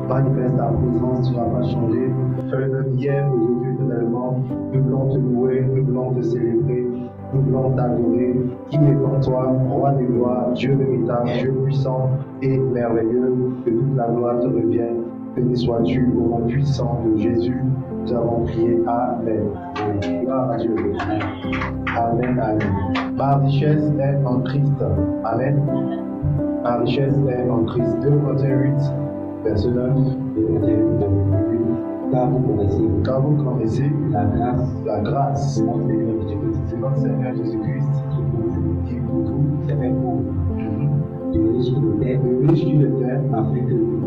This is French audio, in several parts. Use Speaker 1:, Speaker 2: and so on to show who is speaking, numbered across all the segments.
Speaker 1: Manifeste ta présence, tu n'as pas changé. Fais le hier, aujourd'hui, éternellement. Nous voulons te louer, nous voulons te célébrer, nous voulons t'adorer. Qui est comme toi, roi des gloires, Dieu véritable, Dieu puissant et merveilleux, que toute la gloire te revient. Béni sois-tu au nom puissant de Jésus. Nous avons prié. Amen. Gloire à Dieu. Amen. Amen. Ma richesse est en Christ. Amen. Ma richesse est en Christ. 2 Corinthiens 8, verset 9.
Speaker 2: Car vous connaissez
Speaker 1: la grâce de notre Seigneur Jésus-Christ qui pour vous est pour
Speaker 2: de riche qu'il était,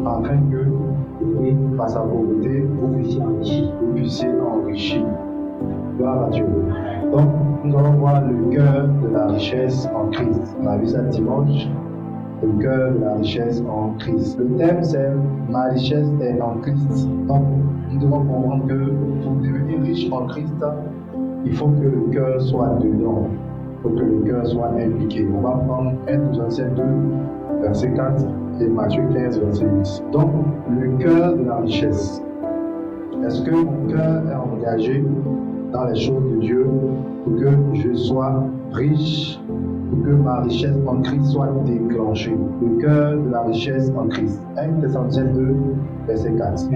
Speaker 1: afin que par sa volonté vous puissiez enrichir. Gloire à Dieu. Donc, nous allons voir le cœur de la richesse en Christ. On a vu ça dimanche. Le cœur de la richesse en Christ. Le thème c'est ma richesse est en Christ. Donc nous devons comprendre que pour devenir riche en Christ, il faut que le cœur soit dedans. Il faut que le cœur soit impliqué. On va prendre 1 Thessaloniciens 2, verset 4 et Matthieu 15, verset 8. Donc le cœur de la richesse. Est-ce que mon cœur est engagé dans les choses de Dieu pour que je sois riche, pour que ma richesse en Christ soit déclenchée? Le cœur de la richesse en Christ. 1 Thessaloniciens 2, verset 4.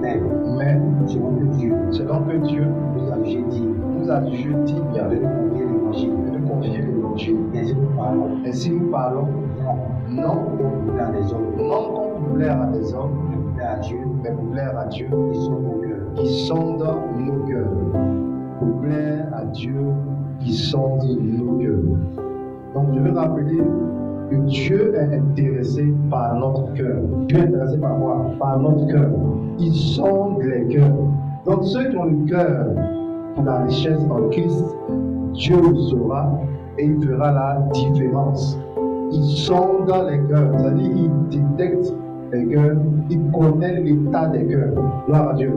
Speaker 2: Mais
Speaker 1: selon que Dieu
Speaker 2: nous a
Speaker 1: jugé digne de confier l'évangile. Ainsi nous parlons non pour plaire à des hommes, mais pour plaire à Dieu qui sonde nos cœurs. Pour plaire à Dieu qui sonde nos cœurs. Donc je veux rappeler que Dieu est intéressé par notre cœur. Dieu est intéressé par quoi? Par notre cœur. Il sonde les cœurs. Donc ceux qui ont le cœur pour la richesse en Christ, Dieu le saura et il fera la différence. Il sonde les cœurs, c'est-à-dire il détecte les cœurs, il connaît l'état des cœurs. Gloire à Dieu.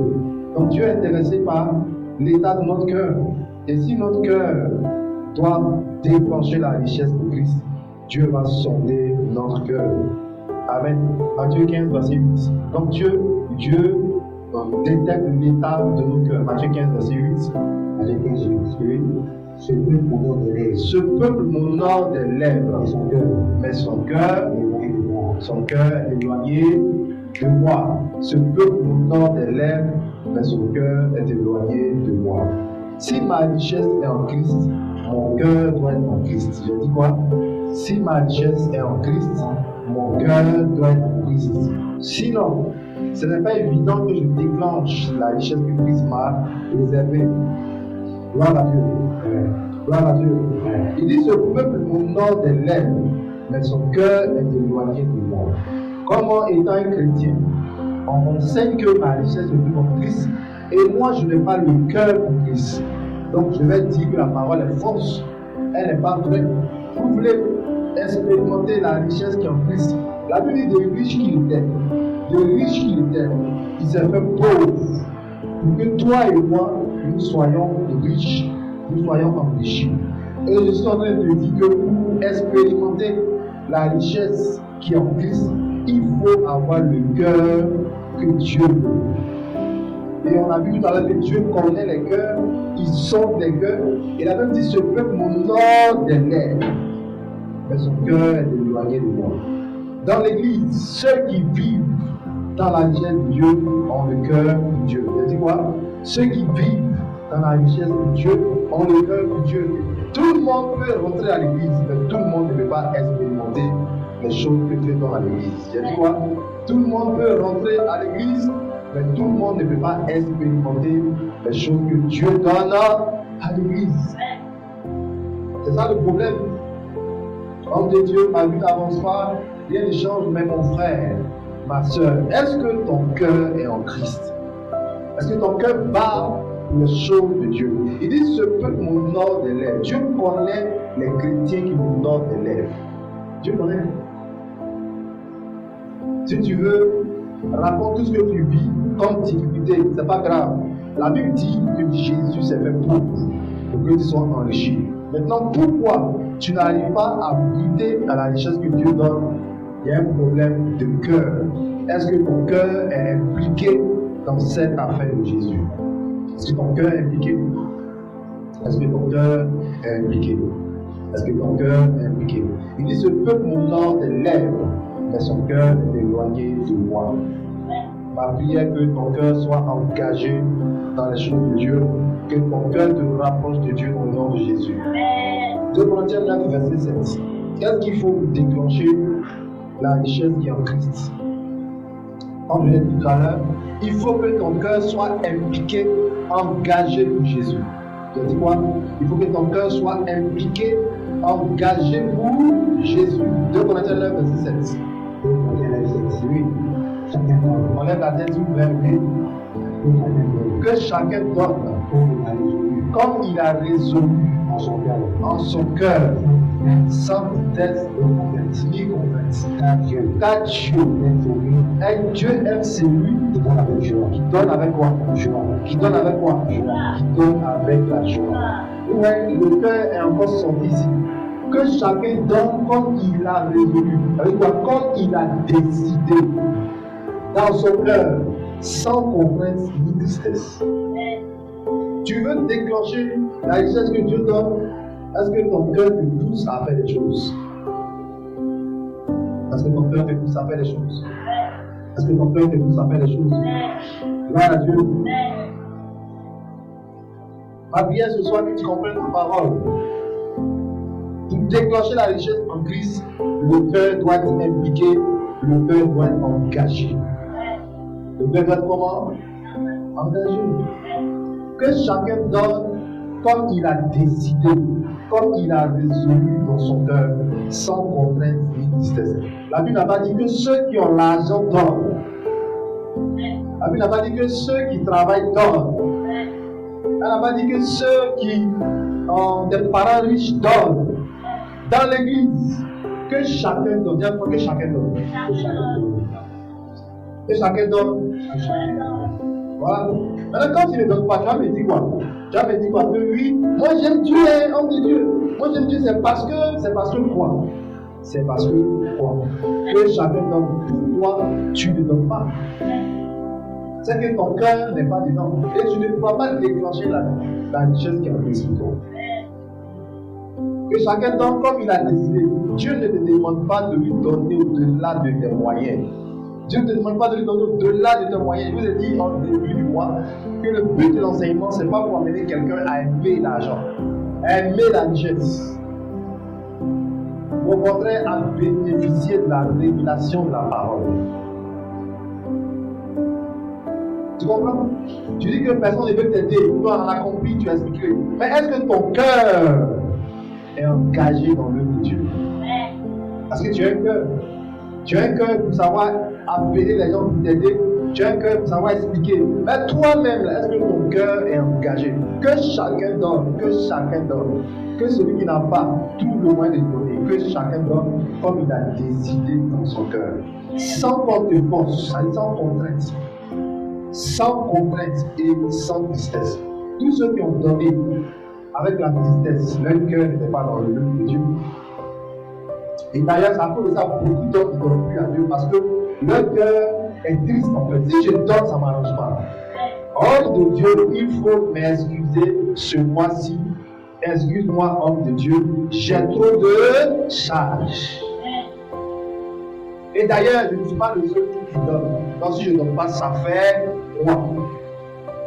Speaker 1: Donc Dieu est intéressé par l'état de notre cœur. Et si notre cœur doit déclencher la richesse de Christ, Dieu va sonder notre cœur. Amen. Matthieu 15, verset 8. Donc Dieu détecte l'état de nos cœurs. Matthieu 15, verset 8. Ce peuple m'honore des lèvres, mais son cœur est éloigné de moi. Ce peuple m'honore des lèvres, mais son cœur est éloigné de moi. Si ma richesse est en Christ, mon cœur doit être en Christ. Je dis quoi? Si ma richesse est en Christ, mon cœur doit être en Christ. Sinon, ce n'est pas évident que je déclenche la richesse que Christ m'a réservée. Gloire à Dieu. Gloire à Dieu. Il dit ce peuple m'honore des lèvres, mais son cœur est éloigné de moi. Comment étant un chrétien, on m'enseigne que ma richesse est en Christ et moi je n'ai pas le cœur pour Christ. Donc je vais dire que la parole est fausse, elle n'est pas vraie. Vous voulez expérimenter la richesse qui est en Christ. La Bible dit de riche qu'il était, il s'est fait pauvre pour que toi et moi nous soyons riches, nous soyons enrichis. Et je suis en train de te dire que pour expérimenter la richesse qui est en Christ, il faut avoir le cœur que Dieu veut. Et on a vu tout à l'heure que Dieu connaît les cœurs, il sonde les cœurs. Et la Bible dit ce peuple m'honore des lèvres, mais son cœur est éloigné de moi. Dans l'église, ceux qui vivent dans la richesse de Dieu ont le cœur de Dieu. Je dis quoi? Ceux qui vivent dans la richesse de Dieu ont le cœur de Dieu. Tout le monde peut rentrer à l'église, mais tout le monde ne peut pas expérimenter les choses que Dieu donne à l'église. Je dis quoi? Tout le monde peut rentrer à l'église, mais tout le monde ne peut pas expérimenter les choses que Dieu donne à l'église. C'est ça le problème. Homme de Dieu, ma vie n'avance pas, rien ne change, mais mon frère, ma soeur, est-ce que ton cœur est en Christ? Est-ce que ton cœur bat pour les choses de Dieu? Il dit ce peuple m'honore des lèvres. Dieu connaît les chrétiens qui m'honorent des lèvres. Dieu connaît. Si tu veux, raconte tout ce que tu vis comme difficulté, c'est pas grave. La Bible dit que Jésus s'est fait pauvre pour que tu sois enrichi. Maintenant, pourquoi tu n'arrives pas à goûter à la richesse que Dieu donne il y a un problème de cœur. Est-ce que ton cœur est impliqué dans cette affaire de Jésus? Est-ce que ton cœur est impliqué? Est-ce que ton cœur est impliqué? Est-ce que ton cœur est impliqué? Il dit, ce peuple montant des lèvres, mais son cœur est éloigné de moi. Ma prière que ton cœur soit engagé dans les choses de Dieu, que ton cœur te rapproche de Dieu au nom de Jésus. 2 Corinthiens 9, verset 7. Qu'est-ce qu'il faut pour déclencher la richesse qui est en Christ? Comme je l'ai dit tout à l'heure, il faut que ton cœur soit impliqué, engagé pour Jésus. Tu as dit quoi? Il faut que ton cœur soit impliqué, engagé pour Jésus. 2 Corinthiens 9, verset 7.
Speaker 2: 2 Corinthiens 9, verset 7. Oui. Chacun donne.
Speaker 1: On lève la tête, s'il vous plaît. Que chacun donne comme il a résolu en son cœur, sans vitesse ni contrainte. Car Dieu aime celui qui donne avec joie. Qui donne avec quoi? Joie. Qui donne avec quoi? Joie. Qui donne avec la joie. Ouais, le cœur est encore sorti ici. Que chacun donne comme il a résolu. Avec quoi? Comme il a décidé. Dans son cœur, sans contrainte ni tristesse. Tu veux déclencher la richesse que Dieu donne? Est-ce que ton cœur te pousse à faire des choses? Est-ce que ton cœur te pousse à faire des choses? Est-ce que ton cœur te pousse à faire des choses? Gloire à Dieu. Ma prière ce soir, que tu comprennes ta parole. Pour déclencher la richesse en Christ, le cœur doit être impliqué, le cœur doit être engagé. Le cœur doit être comment? Engagé. Que chacun donne comme il a décidé, comme il a résolu dans son cœur, sans contrainte ni tristesse. La Bible n'a pas dit que ceux qui ont l'argent donnent. La Bible n'a pas dit que ceux qui travaillent donnent. Elle n'a pas dit que ceux qui ont des parents riches donnent. Dans l'église, que chacun donne. Dis que chacun donne. Que chacun donne. Que chacun donne. Voilà. Maintenant, quand tu ne donnes pas, tu vas me dire quoi? Tu vas me dire quoi? Que oui, moi j'aime Dieu, homme de Dieu. Moi j'aime Dieu, c'est parce que quoi? C'est parce que quoi? Que chacun donne. Pour toi, tu ne donnes pas. C'est que ton cœur n'est pas dedans. Et tu ne pourras pas déclencher la richesse qui est en Christ. Que chacun donne comme il a décidé. Dieu ne te demande pas de lui donner au-delà de tes moyens. Dieu ne te demande pas de lui donner au-delà de tes moyens. Je vous ai dit en début du mois que le but de l'enseignement, ce n'est pas pour amener quelqu'un à aimer l'argent, à aimer la richesse. Au contraire, à bénéficier de la révélation de la parole. Tu comprends? Tu dis que personne ne veut t'aider, tu dois en accomplir, tu as expliqué. Mais est-ce que ton cœur est engagé dans l'œuvre de Dieu? Parce que tu as un cœur. Tu as un cœur pour savoir appeler les gens pour t'aider. Tu as un cœur pour savoir expliquer. Mais toi-même, est-ce que ton cœur est engagé? Que chacun donne, que chacun donne. Que celui qui n'a pas trouve le moyen de donner. Que chacun donne comme il a décidé dans son cœur. Sans contre-force, sans contrainte. Sans contrainte et sans tristesse. Tous ceux qui ont donné avec la tristesse, leur cœur n'était pas dans le œuvre de Dieu. Et d'ailleurs, ça cause ça beaucoup d'autres qui ne donnent plus à Dieu parce que leur cœur est triste en fait. Si je donne, ça ne m'arrange pas. Homme de Dieu, il faut m'excuser ce mois-ci. Excuse-moi, homme de Dieu, j'ai trop de charges. Et d'ailleurs, je ne suis pas le seul qui donne. Donc si je ne donne pas, ça fait quoi?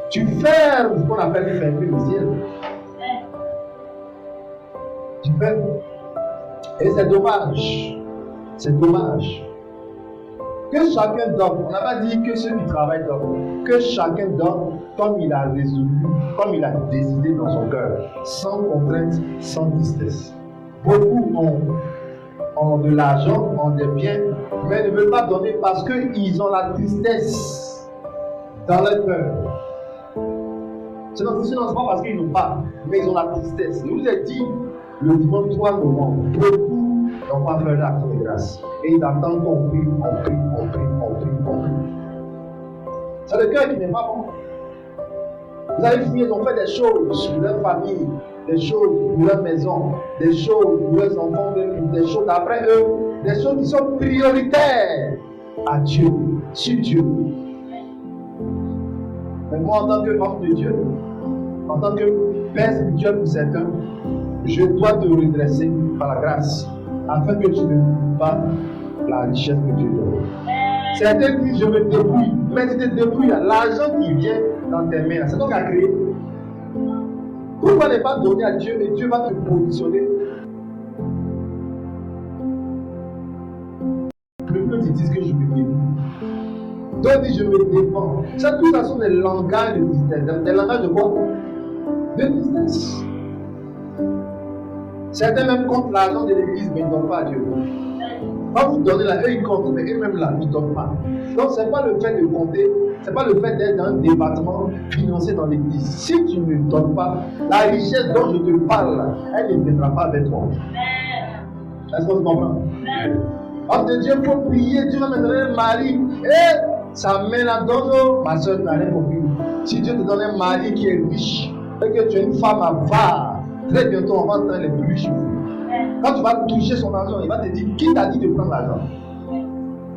Speaker 1: Tu fermes ce qu'on appelle fermer le ciel. Tu fermes. Et c'est dommage. C'est dommage. Que chacun donne. On n'a pas dit que ceux qui travaillent donnent. Que chacun donne comme il a résolu, comme il a décidé dans son cœur. Sans contrainte, sans tristesse. Beaucoup ont de l'argent, ont des biens, mais ne veulent pas donner parce qu'ils ont la tristesse dans leur cœur. Sinon, ce n'est pas parce qu'ils n'ont pas, mais ils ont la tristesse. Je vous ai dit, le dimanche 3 novembre, beaucoup n'ont pas fait l'acte de grâce. Et ils attendent qu'on prie, on prie, on prie, on prie, on prie. C'est le cœur qui n'est pas bon. Vous avez fouillé, ils ont fait des choses pour leur famille, des choses pour leur maison, des choses pour leurs enfants, des choses après eux. des choses qui sont prioritaires à Dieu, sur Dieu. Mais moi, en tant qu'homme de Dieu, en tant que père spirituel pour certains, je dois te redresser par la grâce, afin que tu ne loues pas la richesse que Dieu donne. Certains disent, je me débrouille, mais tu te débrouilles, l'argent qui vient dans tes mains, c'est toi qui as créé. Pourquoi ne pas donner à Dieu et Dieu va te positionner? Le plus tu dis que je me débrouille. D'autres disent, je me défends. Ça, tout ça sont des langages de business. Des langages de quoi? De business. Certains même comptent l'argent de l'église, mais ils ne donnent pas à Dieu. Quand vous donnez là, eux ils comptent, mais eux-mêmes là, ils ne donnent pas. Donc, ce n'est pas le fait de compter, ce n'est pas le fait d'être dans un département financier dans l'église. Si tu ne donnes pas, la richesse dont je te parle, elle ne viendra pas avec toi. Est-ce qu'on se comprend? Homme de Dieu, il faut prier, Dieu va me donner un mari. Et sa main là, donne, ma soeur n'a rien compris. Si Dieu te donne un mari qui est riche, et que tu es une femme avare, très bientôt on va entendre les plus riches. Quand tu vas toucher son argent, il va te dire, qui t'a dit de prendre l'argent?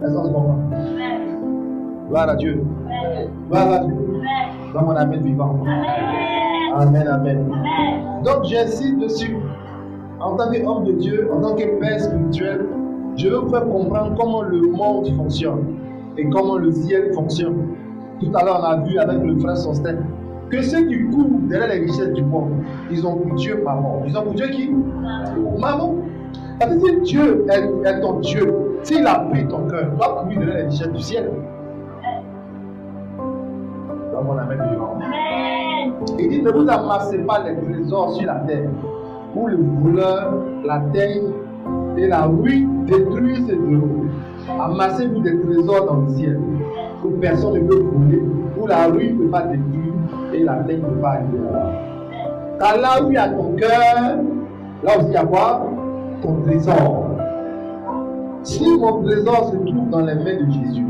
Speaker 1: Est-ce qu'on se comprend? Gloire à Dieu. Gloire à Dieu. Dans mon amen vivant. Amen, amen. Donc j'insiste dessus. En tant qu'homme de Dieu, en tant que père spirituel, je veux vous faire comprendre comment le monde fonctionne et comment le ciel fonctionne. Tout à l'heure, on a vu avec le frère Sosten que ceux qui courent derrière les richesses du monde, ils ont pour Dieu maman. Ils ont pour Dieu qui? Maman. Parce que si Dieu est ton Dieu, s'il a pris ton cœur, tu vas courir derrière les richesses du ciel. Dans mon amen vivant. Il dit, ne vous amassez pas les trésors sur la terre, où le voleur, la terre et la rouille détruisent ces deux. Amassez-vous des trésors dans le ciel, où personne ne peut voler, où la rouille ne peut pas détruire et la terre ne peut pas arriver là-bas. Car là où il y a ton cœur, là aussi il y a quoi? Ton trésor. Si mon trésor se trouve dans les mains de Jésus,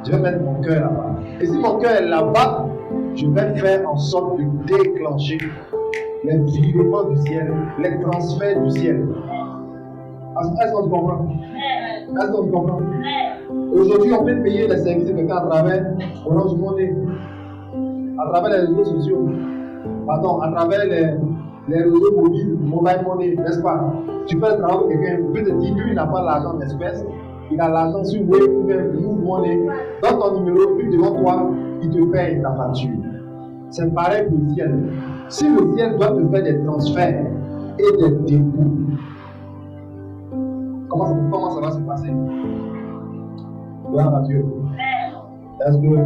Speaker 1: je vais mettre mon cœur là-bas. Et si mon cœur est là-bas, je vais faire en sorte de déclencher les vilements du ciel, les transferts du ciel. Est-ce qu'on se comprend? Est-ce qu'on se comprend? Aujourd'hui, on peut payer les services de quelqu'un à travers Orange Money, à travers les réseaux sociaux, pardon, à travers les réseaux mobiles, mobile money, n'est-ce pas? Tu fais le travail de quelqu'un, il peut te dire, lui, il n'a pas l'argent d'espèce, il a l'argent sur Wave ou bien Move Money, dans ton numéro, puis devant toi, il te paye ta facture. C'est pareil pour le ciel. Si le ciel doit te faire des transferts et des dépôts, comment ça va se passer? Gloire à Dieu. Est-ce que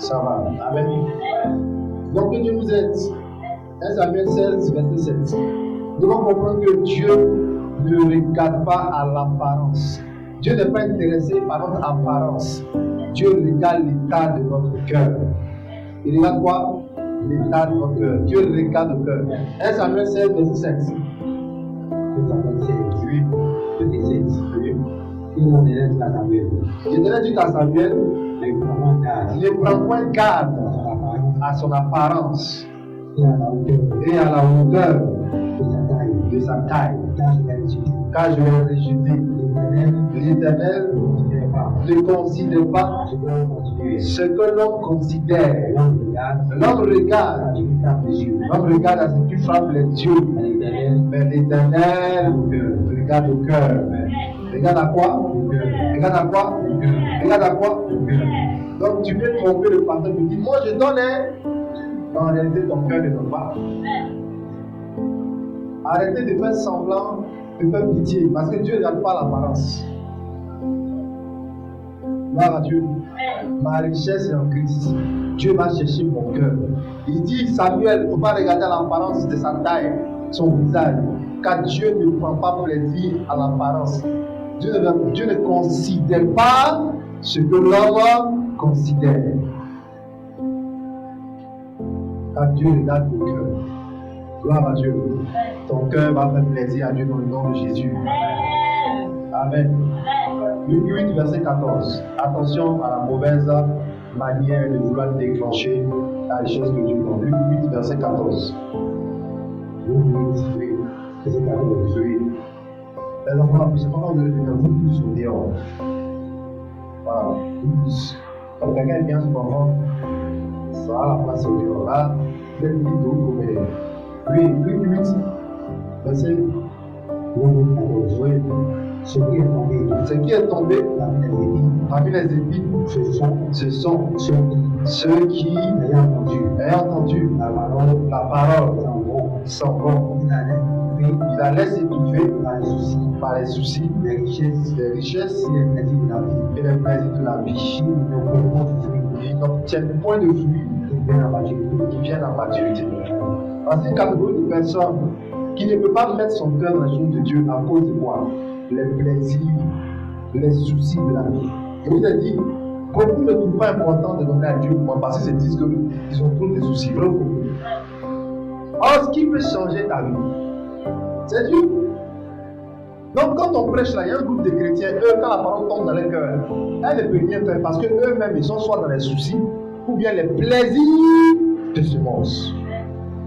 Speaker 1: ça va? Amen. Donc que Dieu nous aide. 1 Samuel 16, verset 7. Nous devons comprendre que Dieu ne regarde pas à l'apparence. Dieu n'est pas intéressé par notre apparence. Dieu regarde l'état de notre cœur. Il regarde quoi? L'état de notre cœur. Dieu regarde le cœur. 1 Samuel 16, verset 7. Oui. L'Éternel dit à Samuel, ne prends point garde à son apparence et à la hauteur de sa taille, car je vais rejeter. L'Éternel ne considère pas ce que l'homme considère. L'homme regarde à ce qui frappe les yeux, mais l'Éternel regarde au cœur. Regarde à quoi? Regarde à quoi? Regarde à quoi? Donc tu peux tromper le pasteur qui dit, moi je donne, en réalité ton cœur ne donne pas. Arrêtez de faire semblant, de faire pitié, parce que Dieu ne regarde pas l'apparence. Gloire à Dieu. Ma richesse est en Christ. Dieu va chercher mon cœur. Il dit, Samuel, il ne faut pas regarder l'apparence de sa taille, son visage, car Dieu ne prend pas plaisir à l'apparence. Dieu ne considère pas ce que l'homme considère. Car Dieu regarde le cœur. Gloire à Dieu. Ton cœur va faire plaisir à Dieu dans le nom de Jésus. Amen. Luc 8, verset 14. Attention à la mauvaise manière de vouloir déclencher la richesse que Dieu donne. Luc 8, verset 14. Luc 8, verset 14. Les enfants, la prochaine fois, quand vous allez venir, vous tous au dehors. Voilà, vous tous. Quand quelqu'un vient sur l'enfant, ça va la place au dehors. Là, vous êtes mis d'autres côté. Luc 8, verset. Oui.
Speaker 2: Ce qui est tombé
Speaker 1: parmi les épis, ce sont ceux qui, ayant entendu la parole, s'en vont. Il la laisse étouffer par les soucis, les richesses et les plaisirs de la vie. Ils n'obtiennent point de fruits qui viennent à maturité. C'est une catégorie de personnes qui ne peut pas mettre son cœur dans les choses de Dieu à cause de quoi? Les plaisirs, les soucis de la vie. Je vous ai dit, beaucoup ne trouvent pas important de donner à Dieu parce qu'ils se disent qu'ils ont trop de soucis. Or, ce qui peut changer ta vie, c'est Dieu. Donc, quand on prêche là, il y a un groupe de chrétiens, eux, quand la parole tombe dans leur cœur, elles ne peuvent rien faire parce qu'eux-mêmes, ils sont soit dans les soucis ou bien les plaisirs de ce monde.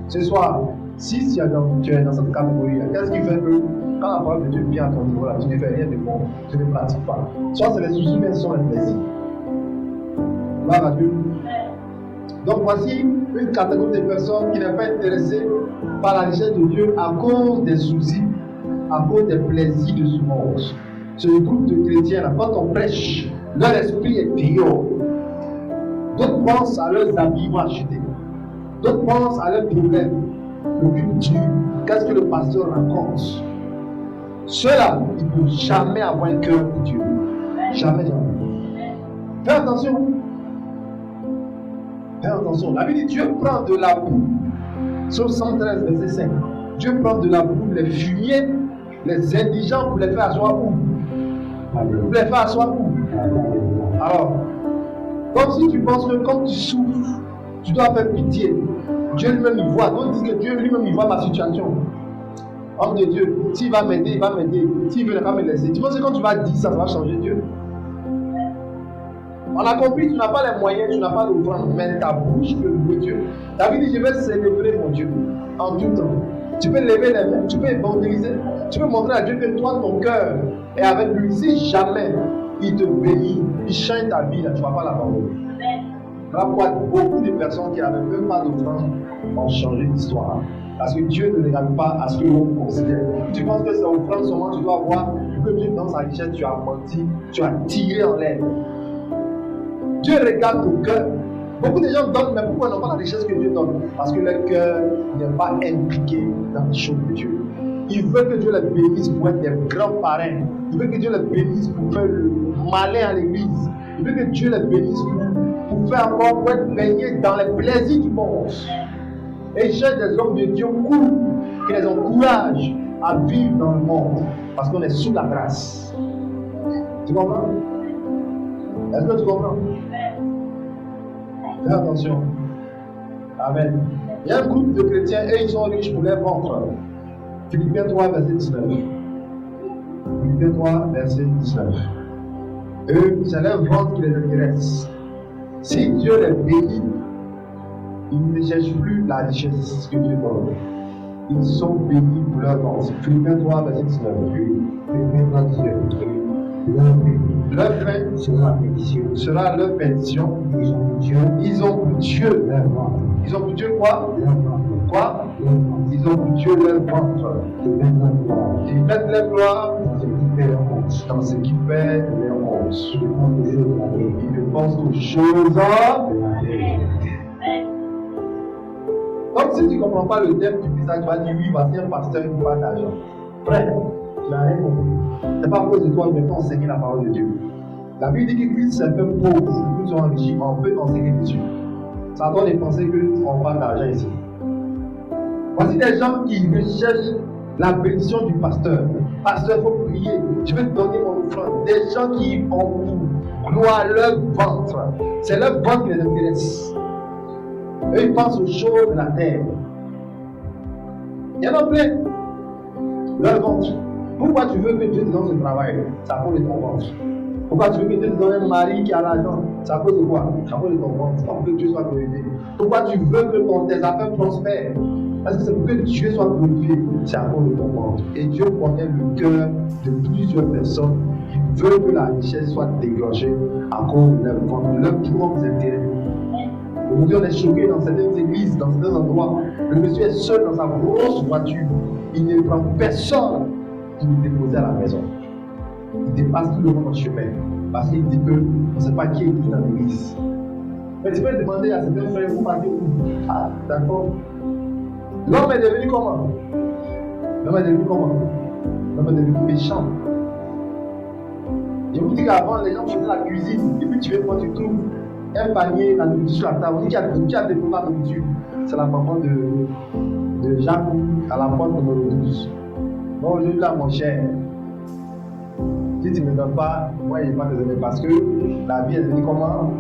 Speaker 1: Ce soir, si tu es dans cette catégorie, qu'est-ce qui fait que quand la parole de Dieu vient à ton niveau, là, tu ne fais rien de bon, tu ne pratiques pas. Soit c'est les soucis, mais ce sont les plaisirs. Gloire à Dieu. Donc voici une catégorie de personnes qui n'est pas intéressée par la richesse de Dieu à cause des soucis, à cause des plaisirs de ce monde. Ce groupe de chrétiens là, quand on prêche, leur esprit est dehors. D'autres pensent à leurs habillements achetés. D'autres pensent à leurs problèmes. Le culture, qu'est-ce que le pasteur raconte? Ceux-là, ils ne peuvent jamais avoir un cœur pour Dieu. Jamais, jamais. Fais attention. Fais attention. La Bible dit Dieu prend de la boue. Psaume 113, verset 5. Dieu prend de la boue, les fumiers, les indigents pour les faire asseoir où? Pour les faire asseoir où? Alors, comme si tu penses que quand tu souffres, tu dois faire pitié. Dieu lui-même il voit. Donc dit que Dieu lui-même il voit ma situation. Homme de Dieu, s'il va m'aider, il va m'aider. S'il veut ne pas me laisser. Tu penses que quand tu vas dire ça, ça va changer Dieu? On a compris, tu n'as pas les moyens, tu n'as pas l'offrande, mais ta bouche peut louer Dieu. David dit, je vais célébrer mon Dieu en tout temps. Tu peux lever les mains, tu peux évangéliser, tu peux montrer à Dieu que toi, ton cœur est avec lui. Si jamais il te bénit, il change ta vie, là, tu ne vas pas l'abandonner. Voilà pourquoi beaucoup de personnes qui n'avaient même pas d'offrande ont changé d'histoire. Parce que Dieu ne regarde pas à ce que l'on considère. Tu penses que c'est offrande seulement, tu dois voir que Dieu dans sa richesse, tu as menti, tu as tiré en l'air. Dieu regarde ton cœur. Beaucoup de gens donnent, mais pourquoi ils n'ont pas la richesse que Dieu donne? Parce que leur cœur n'est pas impliqué dans les choses de Dieu. Il veut que Dieu les bénisse pour être des grands parrains. Il veut que Dieu les bénisse pour faire le malin à l'église. Il veut que Dieu les bénisse pour faire encore, pour être baigné dans les plaisirs du monde. Et il cherche des hommes de Dieu cool, qui les encouragent à vivre dans le monde. Parce qu'on est sous la grâce. Tu comprends? Est-ce que tu comprends? Fais attention. Amen. Il y a un groupe de chrétiens et ils sont riches pour leur ventre. Philippiens 3, verset 19. Philippiens 3, verset 19. Eux, c'est leur ventre qui les intéresse. Si Dieu les bénit, ils ne cherchent plus la richesse que Dieu donne. Ils sont bénis pour leur ventre. Philippiens 3, verset 19. Philippiens 3, 19. Leur fin sera leur perdition. Ils ont pour Dieu leur ventre. Ils ont pour Dieu quoi? Quoi? Ils ont pour Dieu leur ventre. Ils mettent leur gloire dans ce qui fait leur honte. Ils ne pensent aux choses. Donc si tu ne comprends pas le thème du message, tu vas dire oui, voici un pasteur qui parle d'argent. Frère, tu n'as rien compris. Ce n'est pas à cause de toi que tu peux enseigner la parole de Dieu. La Bible dit que Christ s'est fait pauvre, nous sommes enrichis, on peut enseigner Dieu. Ça doit les penser qu'on parle d'argent ici. Voici des gens qui recherchent la bénédiction du pasteur. Pasteur, il faut prier. Je vais te donner mon offrande. Des gens qui ont pour gloire leur ventre. C'est leur ventre qui les intéresse. Eux, ils pensent aux choses de la terre. Il y en a plein. Leur ventre. Pourquoi tu veux que Dieu te donne ce travail? C'est à cause de ton ventre. Pourquoi tu veux que Dieu te donne un mari qui a l'argent? C'est à cause de quoi? C'est à cause de ton ventre. C'est pour que Dieu soit glorifié. Pourquoi tu veux que tes affaires prospèrent? Parce que c'est pour que Dieu soit glorifié, c'est à cause de ton ventre. Et Dieu connaît le cœur de plusieurs personnes qui veulent que la richesse soit déclenchée à cause de leur ventre, de leurs propres intérêts. Aujourd'hui, on est choqué dans certaines églises, dans certains endroits. Le monsieur est seul dans sa grosse voiture. Il ne prend personne qui le dépose à la maison. Il dépasse tout le monde en chemin. Parce qu'il dit que on ne sait pas qui est qui dans l'église. Mais tu peux demander à certains frères, vous partez où? Ah, d'accord. L'homme est devenu comment? L'homme est devenu comment? L'homme est devenu méchant. Je vous dis qu'avant, les gens faisaient la cuisine. Et puis tu viens quand tu trouves un panier, la nourriture sur la table. On dit qu'il y a déposé la nourriture. C'est la maman de Jacques à la porte numéro 12. Bon, aujourd'hui, là, mon cher, si tu ne me donnes pas, moi, je ne vais pas te donner parce que la vie est devenue comment?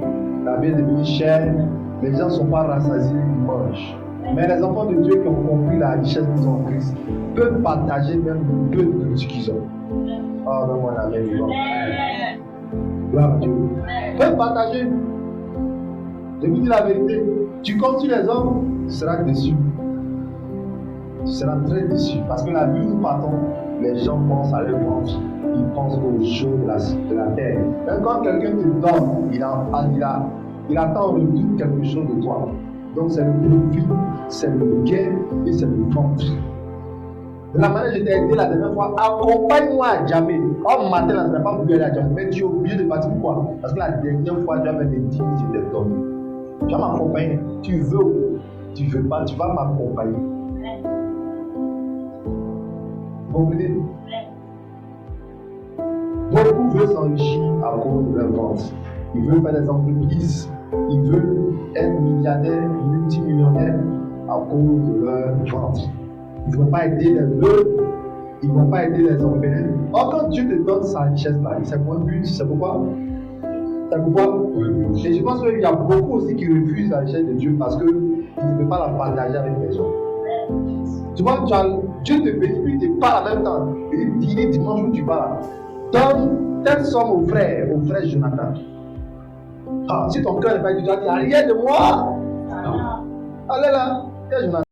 Speaker 1: La vie est devenue chère. Les gens ne sont pas rassasiés, ils mangent. Mais les enfants de Dieu qui ont compris la richesse qu'ils ont en Christ peuvent partager même peu de nourriture qu'ils ont. Oh, non, moi, la même vivant. Gloire à Dieu. Peuvent partager. Je vous dis la vérité. Tu comptes sur les hommes, tu seras déçu. Tu seras très déçu. Parce que la vie où nous partons, les gens pensent à leur ventre. Ils pensent aux choses de la terre. Même quand quelqu'un te donne, il attend en retour quelque chose de toi. Donc c'est le profit, c'est le gain et c'est le ventre. De la manière dont je t'ai aidé la dernière fois, accompagne-moi à Djamé. Oh, matin, là, je n'ai pas voulu aller à Djamé. Mais tu es obligé de partir. Pourquoi? Parce que la dernière fois, tu as fait des 10 000, je t'ai donné. Tu vas m'accompagner. Tu veux pas, tu vas m'accompagner. Vous comprenez? Beaucoup veulent s'enrichir à cause de leur ventre. Ils veulent faire des entreprises. Ils veulent être milliardaires, multimillionnaires à cause de leur ventre. Ils ne vont pas aider les veuves. Ils ne vont pas aider les orphelins. Or, quand Dieu te donne sa richesse là, c'est pour un but. C'est pourquoi? C'est pourquoi? Et je pense qu'il y a beaucoup aussi qui refusent la richesse de Dieu parce qu'ils ne peuvent pas la partager avec les autres. Tu vois, Dieu te bénit, tu parles en même temps. Il dit dimanche où tu parles. Donne telle somme au frère Jonathan. Ah, si ton cœur n'est pas du tout, il n'y a rien de moi. Allez là, Jonathan.